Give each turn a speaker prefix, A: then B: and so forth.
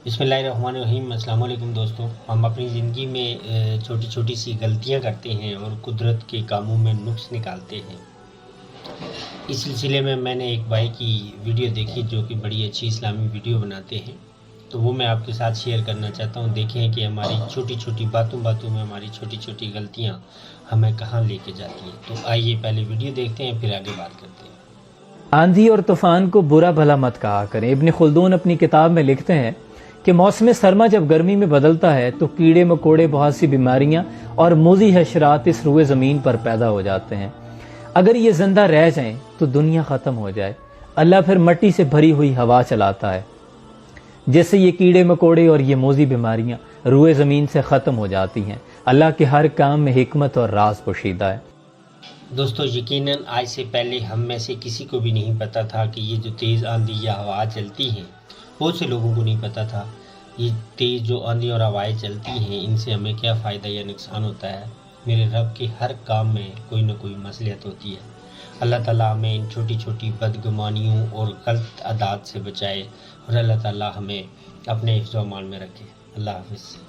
A: बिस्मिल्लाहिर्रहमानिर्रहीम। अस्सलाम वालेकुम दोस्तों। हम अपनी ज़िंदगी में छोटी छोटी सी गलतियां करते हैं और कुदरत के कामों में नुक्स निकालते हैं। इस सिलसिले में मैंने एक भाई की वीडियो देखी जो कि बड़ी अच्छी इस्लामी वीडियो बनाते हैं, तो वो मैं आपके साथ शेयर करना चाहता हूँ। देखें कि हमारी छोटी छोटी बातों में हमारी छोटी छोटी गलतियाँ हमें कहाँ लेके जाती हैं। तो आइए पहले वीडियो देखते हैं, फिर आगे बात करते हैं।
B: आंधी और तूफान को बुरा भला मत कहा करें। इब्न खुल्दून अपनी किताब में लिखते हैं कि मौसम सरमा जब गर्मी में बदलता है तो कीड़े मकोड़े, बहुत सी बीमारियां और मोज़ी हशरात इस रुए ज़मीन पर पैदा हो जाते हैं। अगर ये जिंदा रह जाएं तो दुनिया ख़त्म हो जाए। अल्लाह फिर मट्टी से भरी हुई हवा चलाता है, जैसे ये कीड़े मकोड़े और ये मोज़ी बीमारियां रुए ज़मीन से ख़त्म हो जाती हैं। अल्लाह के हर काम में हिकमत और राज पोशीदा है।
A: दोस्तों, यकीनन आज से पहले हम में से किसी को भी नहीं पता था कि ये जो तेज़ आंधी या हवा चलती हैं, बहुत से लोगों को नहीं पता था ये तेज़ जो आंधी और हवाएं चलती हैं इनसे हमें क्या फ़ायदा या नुकसान होता है। मेरे रब के हर काम में कोई ना कोई मसलियत होती है। अल्लाह ताला हमें इन छोटी छोटी बदगुमानियों और गलत आदात से बचाए और अल्लाह ताला हमें अपने हिफ्ज़-ओ-अमान में रखे। अल्लाह हाफ़िज़।